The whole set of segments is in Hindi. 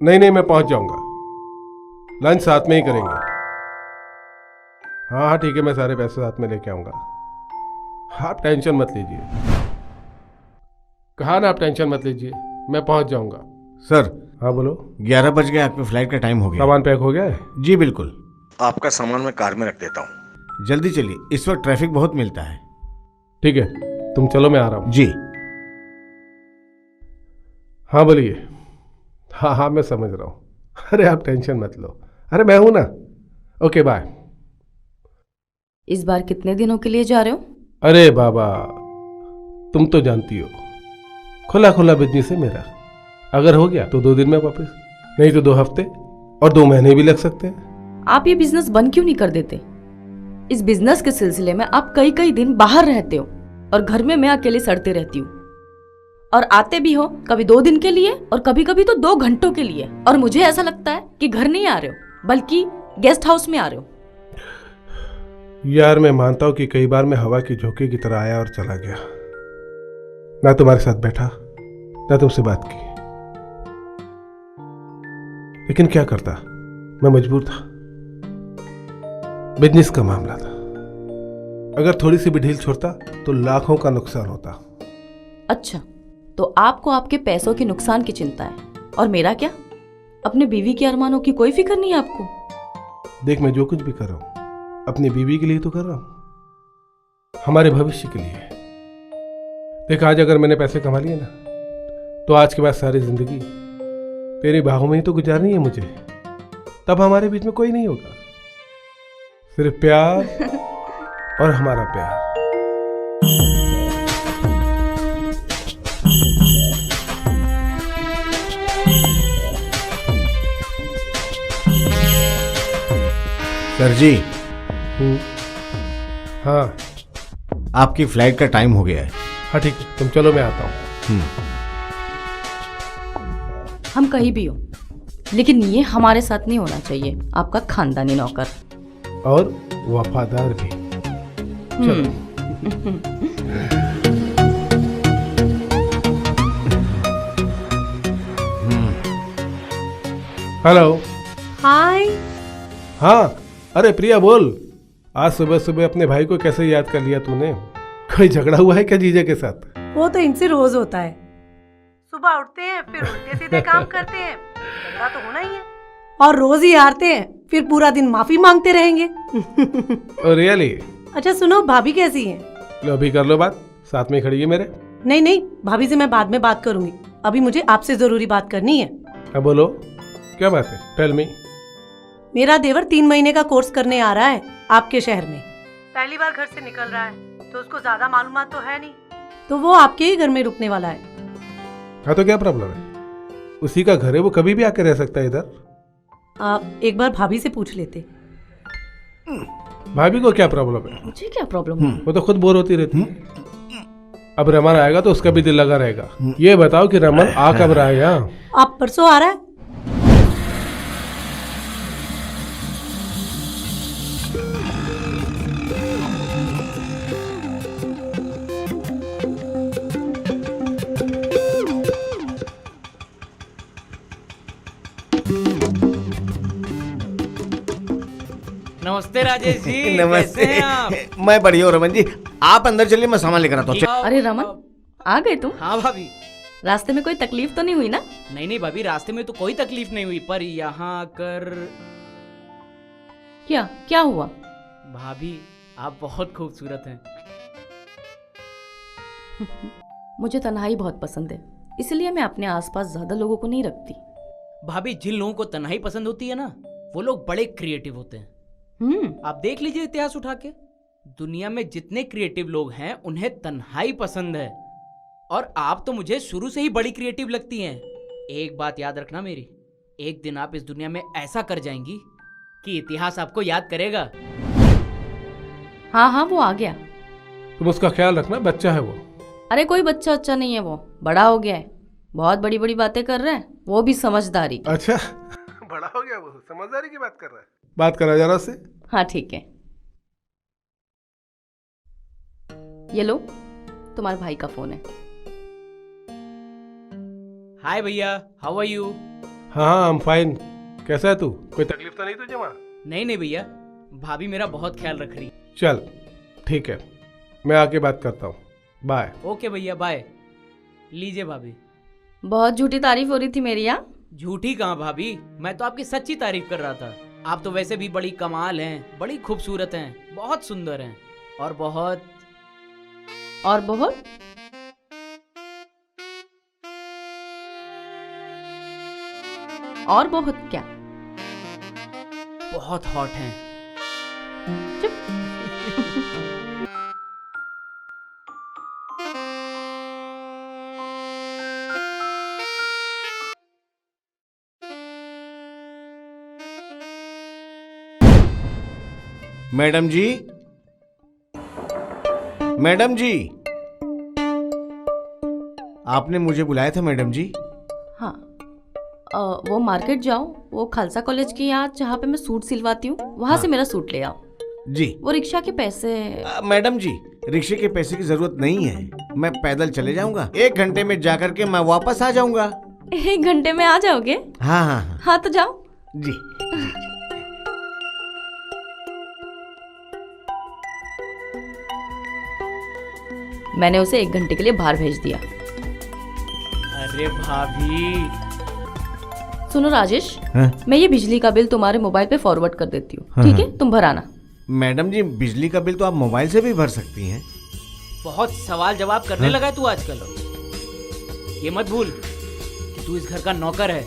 नहीं नहीं, मैं पहुंच जाऊंगा। लंच साथ में ही करेंगे। हाँ हाँ ठीक है, मैं सारे पैसे साथ में लेके आऊंगा। आप टेंशन मत लीजिए। कहा ना, आप टेंशन मत लीजिए, मैं पहुंच जाऊंगा। सर, हाँ बोलो। 11 बज गए, आपके फ्लाइट का टाइम हो गया। सामान पैक हो गया है? जी बिल्कुल। आपका सामान मैं कार में रख देता हूँ। जल्दी चलिए, इस वक्त ट्रैफिक बहुत मिलता है। ठीक है, तुम चलो, मैं आ रहा हूँ। जी। हाँ बोलिए। हाँ हाँ मैं समझ रहा हूँ। अरे आप टेंशन मत लो, अरे मैं हूं ना। Okay bye. इस बार कितने दिनों के लिए जा रहे हो? अरे बाबा, तुम तो जानती हो, खुला खुला बिजनेस है मेरा। अगर हो गया तो 2 दिन में वापस, नहीं तो 2 हफ्ते और 2 महीने भी लग सकते हैं। आप ये बिजनेस बंद क्यों नहीं कर देते? इस बिजनेस के सिलसिले में आप कई कई दिन बाहर रहते हो और घर में मैं अकेले सड़ते रहती हूँ। और आते भी हो कभी 2 दिन के लिए और कभी कभी तो 2 घंटों के लिए, और मुझे ऐसा लगता है कि घर नहीं आ रहे हो बल्कि गेस्ट हाउस में आ रहे हो। यार मैं मानता हूं कि कई बार मैं हवा की झोंके की तरह आया और चला गया, ना तुम्हारे साथ बैठा ना तुमसे बात की, लेकिन क्या करता, मैं मजबूर था। बिजनेस का मामला था, अगर थोड़ी सी भी ढील छोड़ता तो लाखों का नुकसान होता। अच्छा, तो आपको आपके पैसों के नुकसान की चिंता है, और मेरा क्या? अपने बीवी के अरमानों की कोई फिक्र नहीं है आपको? देख, मैं जो कुछ भी कर रहा हूं अपनी बीवी के लिए तो कर रहा हूं, हमारे भविष्य के लिए। देख, आज अगर मैंने पैसे कमा लिए ना, तो आज के बाद सारी जिंदगी तेरी बाहों में ही तो गुजारनी है मुझे। तब हमारे बीच में कोई नहीं होगा, सिर्फ प्यार और हमारा प्यार। सर जी, हाँ आपकी फ्लाइट का टाइम हो गया है। हाँ ठीक है, तुम चलो, मैं आता हूँ। हम कहीं भी हो, लेकिन ये हमारे साथ नहीं होना चाहिए, आपका खानदानी नौकर और वफादार भी। चलो। हेलो। हाय। हाँ, अरे प्रिया बोल, आज सुबह सुबह अपने भाई को कैसे याद कर लिया तूने? कोई झगड़ा हुआ है क्या जीजा के साथ? वो तो इनसे रोज होता है, सुबह उठते हैं फिर उल्टे सीधे काम करते हैं, झगड़ा तो होना ही है। और रोज ही हारते हैं, फिर पूरा दिन माफी मांगते रहेंगे। Oh really? अच्छा सुनो, भाभी कैसी है? लो अभी कर लो बात, साथ में खड़ी है मेरे। नहीं नहीं, भाभी से मैं बाद में बात करूंगी, अभी मुझे आपसे जरूरी बात करनी है। अब बोलो, क्या बात है? Tell me. मेरा देवर 3 महीने का कोर्स करने आ रहा है आपके शहर में। पहली बार घर से निकल रहा है तो उसको ज्यादा मालूमात तो है नहीं, तो वो आपके ही घर में रुकने वाला है। हाँ तो क्या प्रॉब्लम है? उसी का घर है, वो कभी भी आके रह सकता है इधर। आप एक बार भाभी से पूछ लेते। भाभी को क्या प्रॉब्लम है? मुझे क्या प्रॉब्लम है? वो तो खुद बोर होती रहती है। अब रमन आएगा तो उसका भी दिल लगा रहेगा। ये बताओ कि रमन आ कब रहा है यहाँ? आप परसों आ रहा है? नमस्ते राजेश जी। नमस्ते। कैसे हैं आप? मैं बढ़िया हूँ रमन जी, आप अंदर चलिए, मैं सामान लेकर आता हूँ। अरे रमन, आ गए तुम? हाँ भाभी। रास्ते में कोई तकलीफ तो नहीं हुई ना? नहीं नहीं भाभी, रास्ते में तो कोई तकलीफ नहीं हुई, पर यहाँ आकर क्या क्या हुआ? भाभी आप बहुत खूबसूरत हैं। मुझे तन्हाई बहुत पसंद है, इसलिए मैं अपने आसपास ज्यादा लोगों को नहीं रखती। भाभी, जिन लोगों को तन्हाई पसंद होती है ना, वो लोग बड़े क्रिएटिव होते हैं। आप देख लीजिए इतिहास उठा के, दुनिया में जितने क्रिएटिव लोग हैं उन्हें तन्हाई पसंद है, और आप तो मुझे शुरू से ही बड़ी क्रिएटिव लगती हैं। एक बात याद रखना मेरी, एक दिन आप इस दुनिया में ऐसा कर जाएंगी कि इतिहास आपको याद करेगा। हाँ हाँ, वो आ गया। तुम उसका ख्याल रखना, बच्चा है वो। अरे कोई बच्चा अच्छा नहीं है, वो बड़ा हो गया है, बहुत बड़ी बड़ी बातें कर रहा है, वो भी समझदारी की। अच्छा बड़ा हो गया वो, समझदारी की बात कर रहा है। बात करा जरा उससे। हाँ ठीक है, ये लो, तुम्हारे भाई का फोन है। हाय भैया, हाउ आर यू? हाँ हाँ, I'm फाइन। कैसा है तू? कोई तकलीफ तो नहीं तुझे वहाँ? नहीं नहीं भैया, भाभी मेरा बहुत ख्याल रख रही है। चल ठीक है, मैं आके बात करता हूँ। बाय। ओके भैया, बाय। लीजिए भाभी। बहुत झूठी तारीफ हो रही थी मेरी, यहाँ। झूठी कहाँ भाभी, मैं तो आपकी सच्ची तारीफ कर रहा था। आप तो वैसे भी बड़ी कमाल हैं, बड़ी खूबसूरत हैं, बहुत सुंदर हैं और बहुत और बहुत और बहुत क्या? बहुत हॉट हैं। मैडम जी, मैडम जी, आपने मुझे बुलाया था मैडम जी। हाँ, वो मार्केट जाओ, वो खालसा कॉलेज के यहाँ जहाँ पे मैं सूट सिलवाती हूँ, वहाँ से मेरा सूट ले आओ। जी। वो रिक्शा के पैसे। मैडम जी, रिक्शे के पैसे की जरूरत नहीं है, मैं पैदल चले जाऊंगा। 1 घंटे में जाकर के मैं वापस आ जाऊंगा। 1 घंटे में आ जाओगे? हाँ हाँ हाँ। हाँ तो जाओ। जी। मैंने उसे 1 घंटे के लिए बाहर भेज दिया। अरे भाभी। सुनो राजेश, हाँ? मैं ये बिजली का बिल तुम्हारे मोबाइल पे फॉरवर्ड कर देती हूँ, हाँ, ठीक है? तुम भराना। मैडम जी, बिजली का बिल तो आप मोबाइल से भी भर सकती हैं। बहुत सवाल जवाब करने लगा है तू आजकल। ये मत भूल कि तू इस घर का नौकर है।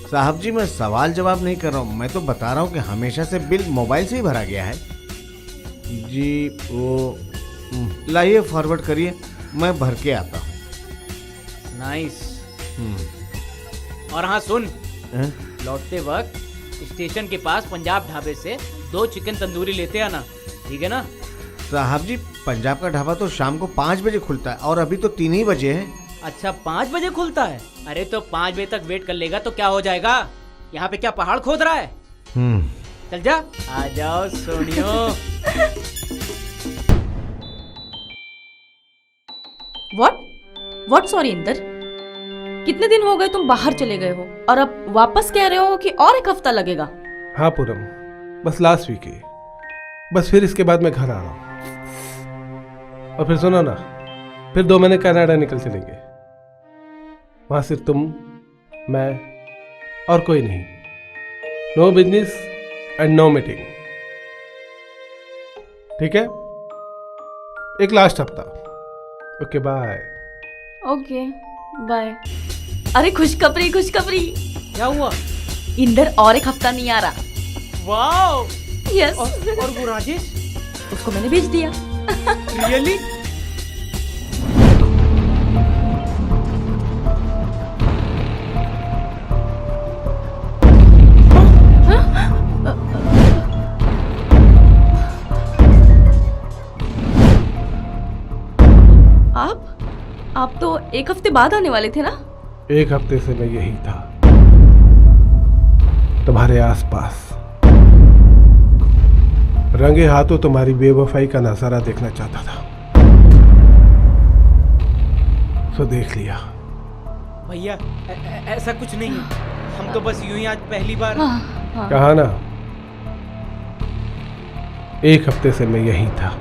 साहब जी, मैं सवाल जवाब नहीं कर रहा हूँ, मैं तो बता रहा हूँ कि हमेशा से बिल मोबाइल से ही भरा गया है। जी वो लाइए, फॉरवर्ड करिए, मैं भर के आता हूँ। नाइस। और हाँ सुन, हैं? लौटते वक्त स्टेशन के पास पंजाब ढाबे से 2 चिकन तंदूरी लेते आना, ठीक है ना? साहब जी, पंजाब का ढाबा तो शाम को 5 बजे खुलता है और अभी तो 3 ही बजे है। अच्छा, 5 बजे खुलता है? अरे तो 5 बजे तक वेट कर लेगा तो क्या हो जाएगा? यहाँ पे क्या पहाड़ खोद रहा है? चल जा, आ जाओ सोनियो। व्हाट सॉरी इंदर, कितने दिन हो गए तुम बाहर चले गए हो और अब वापस कह रहे हो कि और 1 हफ्ता लगेगा? हाँ पूनम, बस लास्ट वीक ही, बस फिर इसके बाद मैं घर आ रहा हूँ। और फिर सुनो ना, फिर 2 महीने कनाडा निकल चलेंगे। वहाँ सिर्फ तुम, मैं और कोई नहीं। No business and no meeting, ठीक है? एक लास्ट हफ्ता। Okay bye. Okay bye. अरे खुशखबरी खुशखबरी, क्या हुआ? इंदर और 1 हफ्ता नहीं आ रहा। वाओ। यस। और वो राजेश? उसको मैंने भेज दिया। रियली? आप तो 1 हफ्ते बाद आने वाले थे ना? 1 हफ्ते से मैं यही था, तुम्हारे आसपास, रंगे हाथों तुम्हारी बेवफाई का नजारा देखना चाहता था, सो देख लिया। भैया ऐसा कुछ नहीं है, हम तो बस यूं ही आज पहली बार। हाँ। कहा ना, 1 हफ्ते से मैं यही था।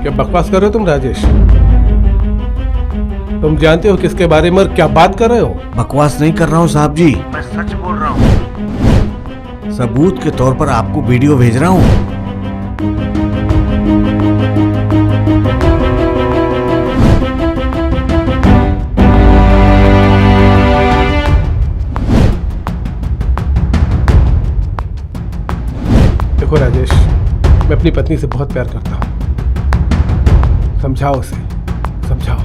क्या बकवास कर रहे हो तुम राजेश? तुम जानते हो किसके बारे में और क्या बात कर रहे हो? बकवास नहीं कर रहा हूँ साहब जी, मैं सच बोल रहा हूँ। सबूत के तौर पर आपको वीडियो भेज रहा हूँ। देखो राजेश, मैं अपनी पत्नी से बहुत प्यार करता हूँ, समझाओ उसे, समझाओ।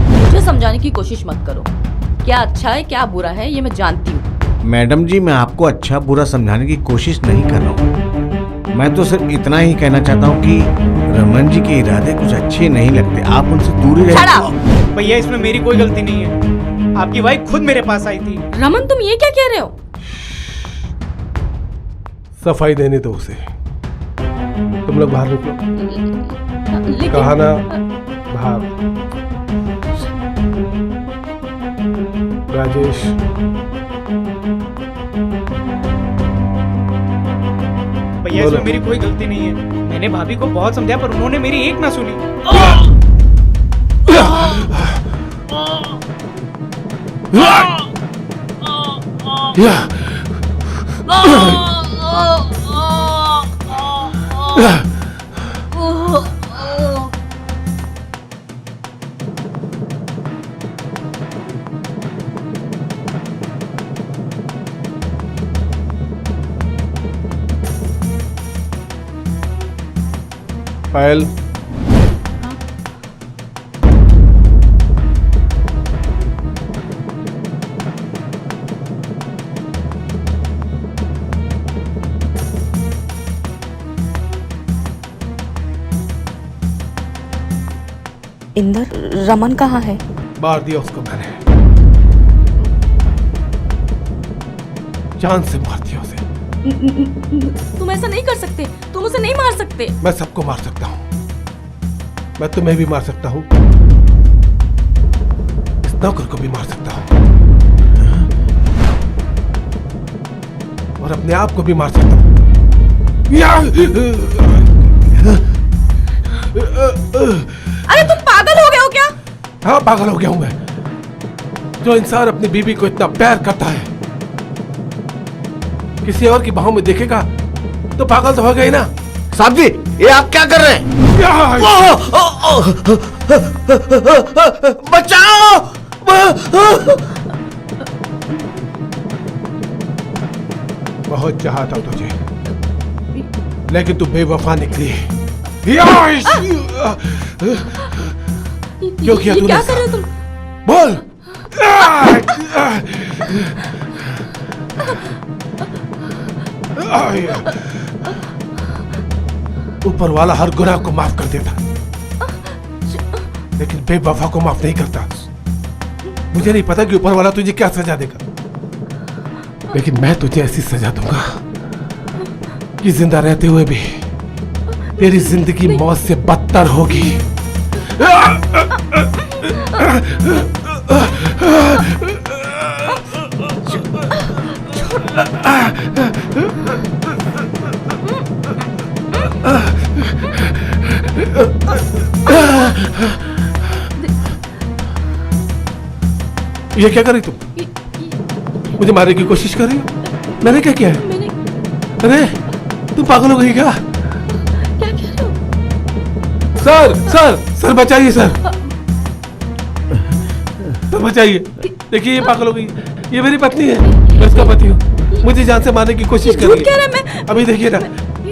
मुझे समझाने की कोशिश मत करो। क्या अच्छा है क्या बुरा है ये मैं जानती हूँ। मैडम जी, मैं आपको अच्छा बुरा समझाने की कोशिश नहीं कर रहा हूँ। मैं तो सिर्फ इतना ही कहना चाहता हूँ कि रमन जी के इरादे कुछ अच्छे नहीं लगते, आप उनसे दूरी रहिए। भैया इसमें मेरी कोई गलती नहीं है, आपकी वाइफ खुद मेरे पास आई थी। रमन तुम ये क्या कह रहे हो? सफाई देने दो उसे। तुम लोग बाहर निकलो। लेकिन कहा ना बाहर। राजेश, भैया इसमें मेरी कोई गलती नहीं है। मैंने भाभी को बहुत समझाया पर उन्होंने मेरी एक ना सुनी। पायल, इंदर, रमन कहाँ है? मार दिया उसको मैंने, जान से मार दिया उसे। तुम ऐसा नहीं कर सकते, तुम उसे नहीं मार सकते। मैं सबको मार सकता हूँ, मैं तुम्हें भी मार सकता हूँ, इस नौकर को भी मार सकता हूँ, और अपने आप को भी मार सकता हूँ। अरे तुम पागल हो गए हो क्या? हाँ, पागल हो गया हूं मैं। जो इंसान अपनी बीवी को इतना प्यार करता है, किसी और की बाहों में देखेगा तो पागल तो हो गई ना। साहब जी, ये आप क्या कर रहे हैं? बचाओ! बहुत चाहा था तुझे, लेकिन तू बेवफा निकली। क्यों किया तूने? क्या कर रहे हो तुम? बोल। ऊपर वाला हर गुनाह को माफ कर देता, लेकिन बेवफा को माफ नहीं करता। मुझे नहीं पता कि ऊपर वाला तुझे क्या सजा देगा, लेकिन मैं तुझे ऐसी सजा दूंगा कि जिंदा रहते हुए भी तेरी जिंदगी मौत से बदतर होगी। ये क्या कर रही तुम? मुझे मारने की कोशिश कर रही हो? मैंने क्या किया है? अरे तुम पागल हो गई क्या? क्या कह रहे हो? सर सर सर बचाइए सर, सर बचाइए। देखिए ये पागल हो गई, ये मेरी पत्नी है, मैं उसका पति हूँ। मुझे जान से मारने की कोशिश कर रही है। अभी देखिए ना,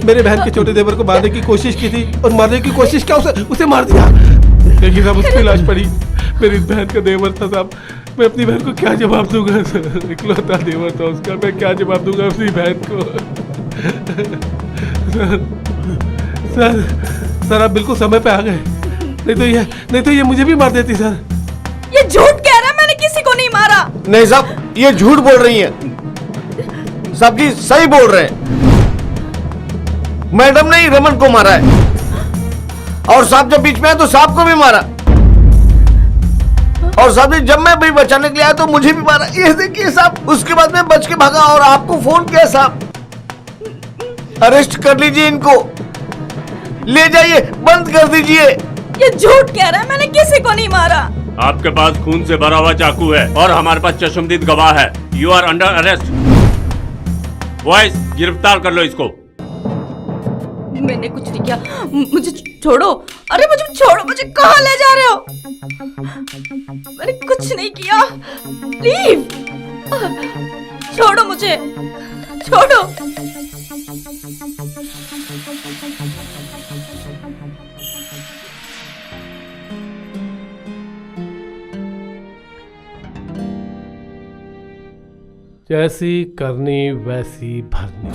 मेरे बहन के छोटे देवर को मारने की कोशिश की थी, और मारने की कोशिश क्या उसे मार दिया। देखिए साहब, उसकी लाश पड़ी, मेरी बहन का देवर था साहब। मैं अपनी बहन को क्या जवाब दूंगा सर? इकलौता देवर था उसका, मैं क्या जवाब दूंगा अपनी बहन को? सर सर आप बिल्कुल समय पे आ गए, नहीं तो ये मुझे भी मार देती सर। ये झूठ कह रहा है, मैंने किसी को नहीं मारा। नहीं साहब, ये झूठ बोल रही है। साहब जी सही बोल रहे हैं, मैडम ने ही रमन को मारा है, और साहब जब बीच में आए तो साहब को भी मारा, और साहब जी जब मैं भी बचाने के लिए आया तो मुझे भी मारा। ये देखिए साहब, उसके बाद मैं बच के भागा और आपको फोन किया। साहब अरेस्ट कर लीजिए इनको, ले जाइए, बंद कर दीजिए। ये झूठ कह रहा है, मैंने किसी को नहीं मारा। आपके पास खून से भरा हुआ चाकू है और हमारे पास चश्मदीद गवाह है। You are under arrest. Boys, गिरफ्तार कर लो इसको। मैंने कुछ नहीं किया, मुझे छोड़ो। अरे मुझे छोड़ो, मुझे कहाँ ले जा रहे हो? मैंने कुछ नहीं किया, लीव। छोड़ो मुझे, छोड़ो। जैसी करनी वैसी भरनी।